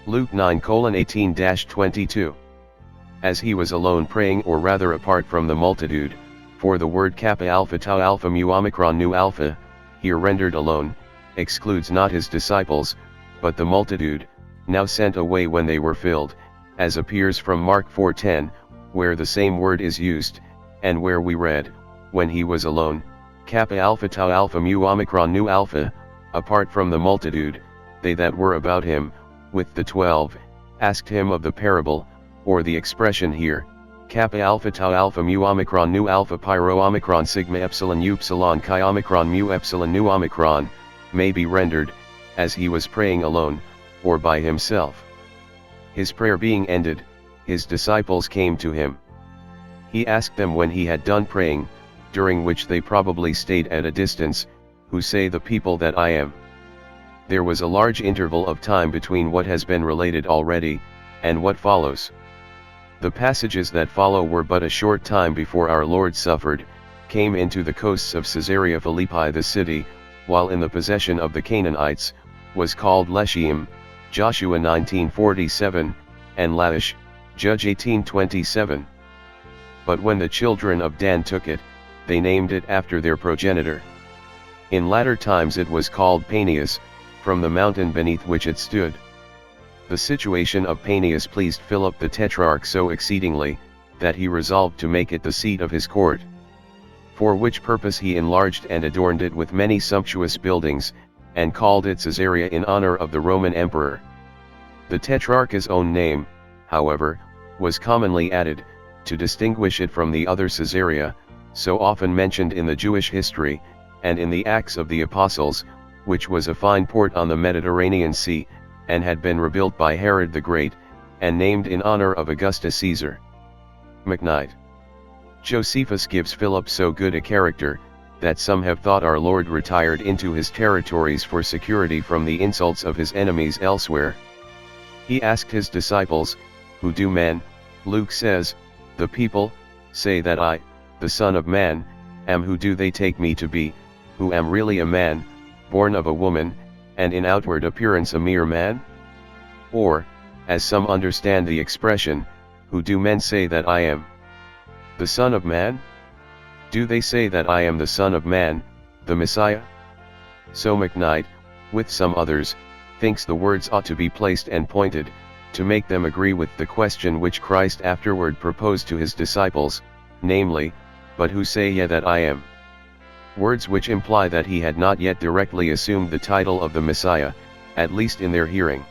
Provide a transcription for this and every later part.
Luke 9:18-22. As he was alone praying, or rather apart from the multitude, for the word kappa alpha tau alpha mu omicron nu alpha, here rendered alone, excludes not his disciples, but the multitude, now sent away when they were filled, as appears from Mark 4:10, where the same word is used, and where we read, when he was alone, kappa alpha tau alpha mu omicron nu alpha, apart from the multitude, they that were about him, with the 12, asked him of the parable, or the expression here, kappa alpha tau alpha mu omicron nu alpha pyro omicron sigma epsilon upsilon chi omicron mu epsilon nu omicron, may be rendered, as he was praying alone, or by himself. His prayer being ended, his disciples came to him. He asked them when he had done praying, during which they probably stayed at a distance, who say the people that I am? There was a large interval of time between what has been related already, and what follows. The passages that follow were but a short time before our Lord suffered, came into the coasts of Caesarea Philippi, the city, while in the possession of the Canaanites, was called Lesheim, Joshua 19:47, and Laish, Judge 18:27. But when the children of Dan took it, they named it after their progenitor. In latter times it was called Panias, from the mountain beneath which it stood. The situation of Panias pleased Philip the Tetrarch so exceedingly, that he resolved to make it the seat of his court. For which purpose he enlarged and adorned it with many sumptuous buildings, and called it Caesarea in honor of the Roman emperor. The Tetrarch's own name, however, was commonly added, to distinguish it from the other Caesarea, so often mentioned in the Jewish history, and in the Acts of the Apostles, which was a fine port on the Mediterranean Sea, and had been rebuilt by Herod the Great, and named in honor of Augustus Caesar. McKnight. Josephus gives Philip so good a character, that some have thought our Lord retired into his territories for security from the insults of his enemies elsewhere. He asked his disciples, who do men, Luke says, the people, say that I, the Son of Man, am? Who do they take me to be, who am really a man, born of a woman, and in outward appearance a mere man? Or, as some understand the expression, who do men say that I am? The Son of Man? Do they say that I am the Son of Man, the Messiah? So McKnight, with some others, thinks the words ought to be placed and pointed, to make them agree with the question which Christ afterward proposed to his disciples, namely, but who say ye that I am? Words which imply that he had not yet directly assumed the title of the Messiah, at least in their hearing.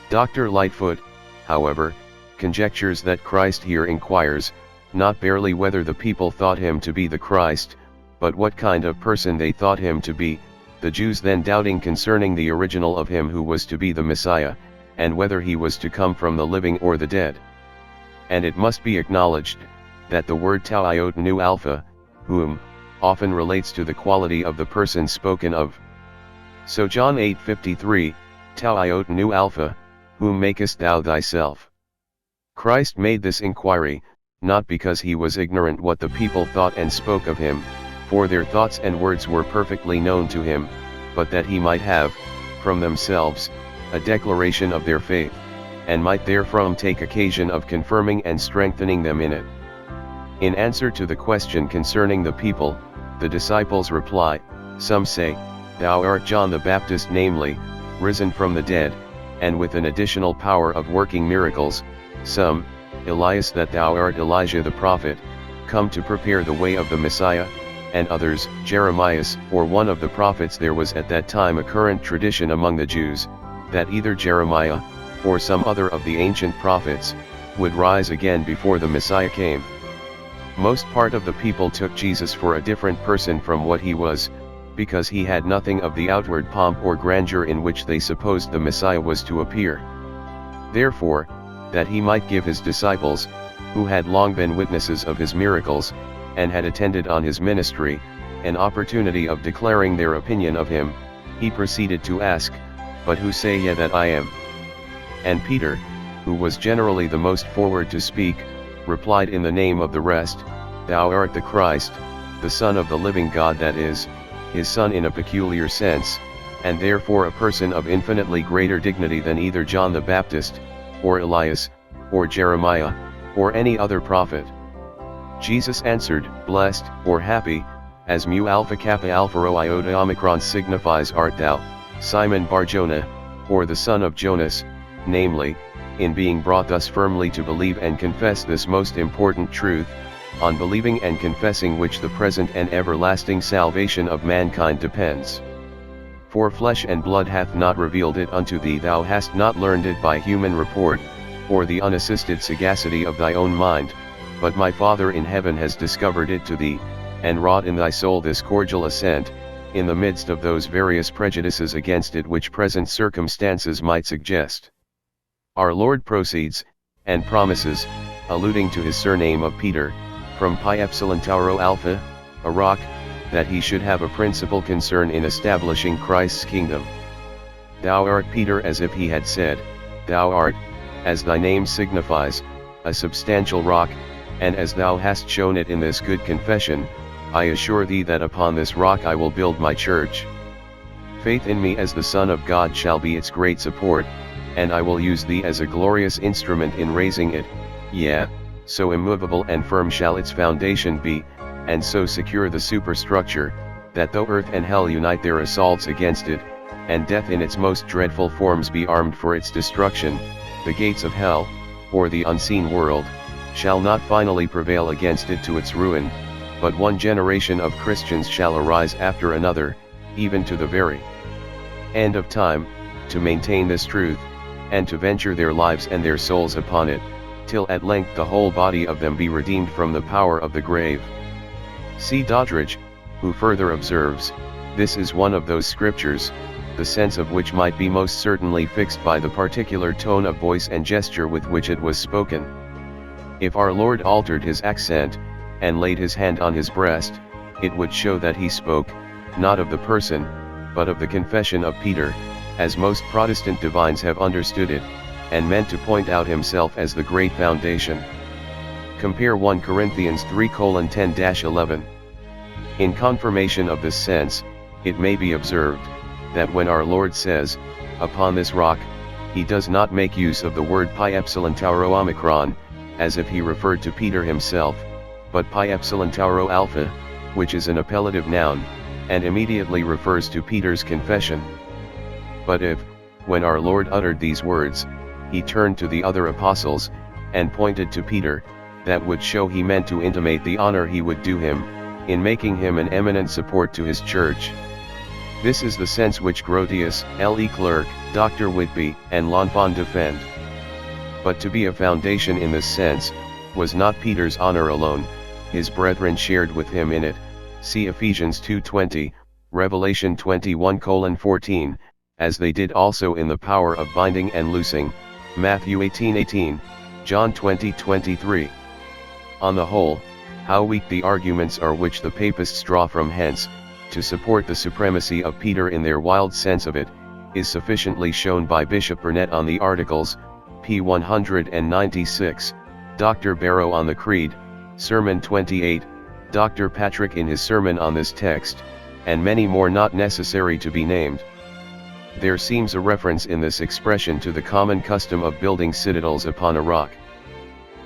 Dr. Lightfoot, however, conjectures that Christ here inquires, not barely whether the people thought him to be the Christ, but what kind of person they thought him to be, the Jews then doubting concerning the original of him who was to be the Messiah, and whether he was to come from the living or the dead. And it must be acknowledged, that the word tau iota nu alpha, whom, often relates to the quality of the person spoken of. So John 8:53, tau iota nu alpha, whom makest thou thyself? Christ made this inquiry, not because he was ignorant what the people thought and spoke of him, for their thoughts and words were perfectly known to him, but that he might have, from themselves, a declaration of their faith, and might therefrom take occasion of confirming and strengthening them in it. In answer to the question concerning the people, the disciples reply, some say, thou art John the Baptist, namely, risen from the dead, and with an additional power of working miracles, some, Elias, that thou art Elijah the prophet, come to prepare the way of the Messiah, and others, Jeremias, or one of the prophets. There was at that time a current tradition among the Jews, that either Jeremiah, or some other of the ancient prophets, would rise again before the Messiah came. Most part of the people took Jesus for a different person from what he was, because he had nothing of the outward pomp or grandeur in which they supposed the Messiah was to appear. Therefore, that he might give his disciples, who had long been witnesses of his miracles, and had attended on his ministry, an opportunity of declaring their opinion of him, he proceeded to ask, but who say ye that I am? And Peter, who was generally the most forward to speak, replied in the name of the rest, thou art the Christ, the Son of the living God, that is, his Son in a peculiar sense, and therefore a person of infinitely greater dignity than either John the Baptist, or Elias, or Jeremiah, or any other prophet. Jesus answered, Blessed, or happy, as mu alpha kappa alpha rho iota omicron signifies art thou, Simon Bar-Jonah, or the son of Jonas, namely, in being brought thus firmly to believe and confess this most important truth, on believing and confessing which the present and everlasting salvation of mankind depends. For flesh and blood hath not revealed it unto thee, thou hast not learned it by human report, or the unassisted sagacity of thy own mind, but my Father in heaven has discovered it to thee, and wrought in thy soul this cordial assent, in the midst of those various prejudices against it which present circumstances might suggest. Our Lord proceeds, and promises, alluding to his surname of Peter, from pi epsilon tau rho alpha, a rock, that he should have a principal concern in establishing Christ's kingdom. Thou art Peter, as if he had said, Thou art, as thy name signifies, a substantial rock, and as thou hast shown it in this good confession, I assure thee that upon this rock I will build my church. Faith in me as the Son of God shall be its great support, and I will use thee as a glorious instrument in raising it, yea, so immovable and firm shall its foundation be, and so secure the superstructure, that though earth and hell unite their assaults against it, and death in its most dreadful forms be armed for its destruction, the gates of hell, or the unseen world, shall not finally prevail against it to its ruin, but one generation of Christians shall arise after another, even to the very end of time, to maintain this truth, and to venture their lives and their souls upon it, till at length the whole body of them be redeemed from the power of the grave. C. Doddridge, who further observes, this is one of those scriptures, the sense of which might be most certainly fixed by the particular tone of voice and gesture with which it was spoken. If our Lord altered his accent, and laid his hand on his breast, it would show that he spoke, not of the person, but of the confession of Peter, as most Protestant divines have understood it, and meant to point out himself as the great foundation. Compare 1 Corinthians 3:10-11. In confirmation of this sense, it may be observed, that when our Lord says, upon this rock, he does not make use of the word pi epsilon tau rho omicron, as if he referred to Peter himself, but pi epsilon tau rho alpha, which is an appellative noun, and immediately refers to Peter's confession. But if, when our Lord uttered these words, he turned to the other apostles, and pointed to Peter, that would show he meant to intimate the honor he would do him, in making him an eminent support to his church. This is the sense which Grotius, L.E. Clerk, Dr. Whitby, and L'Enfant defend. But to be a foundation in this sense, was not Peter's honor alone, his brethren shared with him in it, see Ephesians 2:20, Revelation 21:14, as they did also in the power of binding and loosing, Matthew 18:18, John 20:23. On the whole, how weak the arguments are which the papists draw from hence, to support the supremacy of Peter in their wild sense of it, is sufficiently shown by Bishop Burnet on the Articles, p. 196, Dr. Barrow on the Creed, Sermon 28, Dr. Patrick in his sermon on this text, and many more not necessary to be named. There seems a reference in this expression to the common custom of building citadels upon a rock.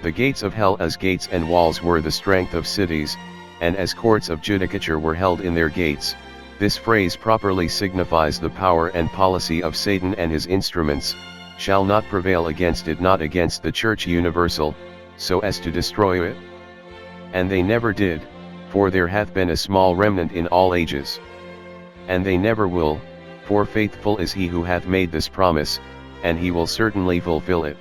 The gates of hell as gates and walls were the strength of cities, and as courts of judicature were held in their gates. This phrase properly signifies the power and policy of Satan and his instruments, shall not prevail against it, not against the Church universal, so as to destroy it. And they never did, for there hath been a small remnant in all ages. And they never will, for faithful is he who hath made this promise, and he will certainly fulfill it.